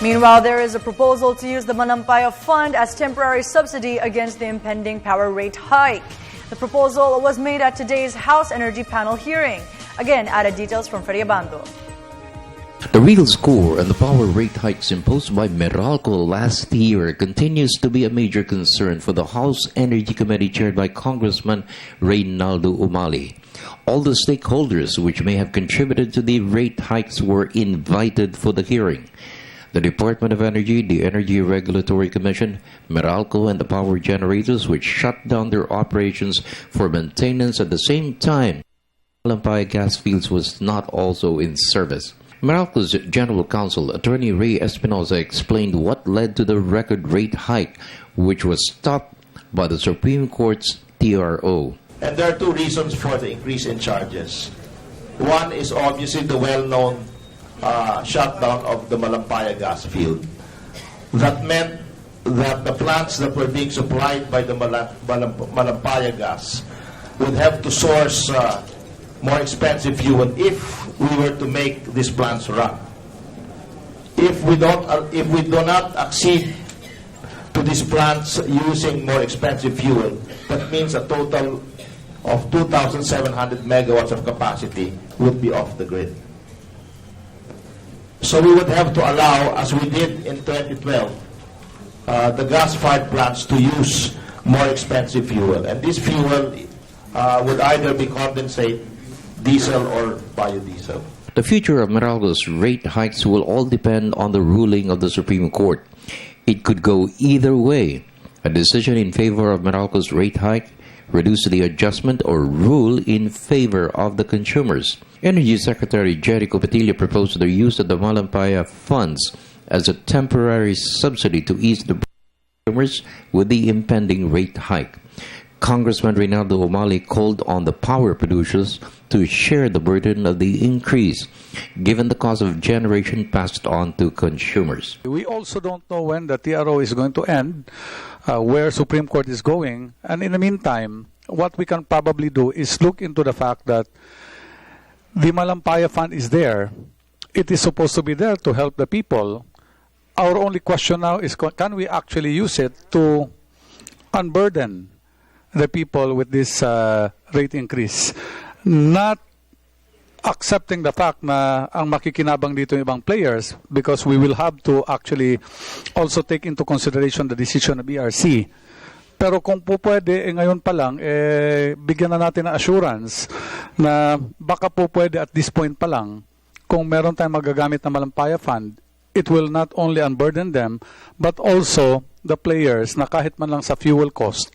Meanwhile, there is a proposal to use the Malampaya Fund as temporary subsidy against the impending power rate hike. The proposal was made at today's House Energy Panel hearing. Again, added details from Freddie Abando. The real score and the power rate hikes imposed by Meralco last year continues to be a major concern for the House Energy Committee chaired by Congressman Reynaldo Umali. All the stakeholders which may have contributed to the rate hikes were invited for the hearing. The Department of Energy, the Energy Regulatory Commission, Meralco, and the power generators which shut down their operations for maintenance at the same time Malampaya gas fields was not also in service. Meralco's General Counsel, Attorney Ray Espinosa, explained what led to the record rate hike, which was stopped by the Supreme Court's TRO. And there are two reasons for the increase in charges. One is obviously the well-known shutdown of the Malampaya gas field. That meant that the plants that were being supplied by the Malampaya gas would have to source more expensive fuel if we were to make these plants run. If we do not accede to these plants using more expensive fuel, that means a total of 2,700 megawatts of capacity would be off the grid. So we would have to allow, as we did in 2012, the gas-fired plants to use more expensive fuel. And this fuel would either be condensate, diesel, or biodiesel. The future of Meralco's rate hikes will all depend on the ruling of the Supreme Court. It could go either way. A decision in favor of Meralco's rate hike, reduce the adjustment, or rule in favor of the consumers. Energy Secretary Jerry Copetilla proposed the use of the Malampaya funds as a temporary subsidy to ease the consumers with the impending rate hike. Congressman Reynaldo Umali called on the power producers to share the burden of the increase, given the cost of generation passed on to consumers. We also don't know when the TRO is going to end, where Supreme Court is going, and in the meantime, what we can probably do is look into the fact that the Malampaya Fund is there. It is supposed to be there to help the people. Our only question now is, can we actually use it to unburden the people with this rate increase? Not accepting the fact na ang makikinabang dito yung ibang players, because we will have to actually also take into consideration the decision of ERC. Pero kung po pwede, ngayon pa lang, bigyan na natin ng assurance na baka po pwede at this point pa lang, kung meron tayong magagamit na Malampaya Fund, it will not only unburden them, but also the players na kahit man lang sa fuel cost,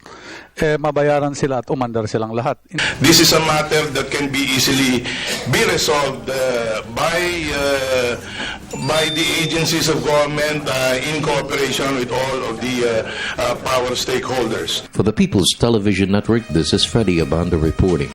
mabayaran sila at umandar silang lahat. This is a matter that can be easily be resolved by the agencies of government in cooperation with all of the power stakeholders. For the People's Television Network, this is Freddie Abando reporting.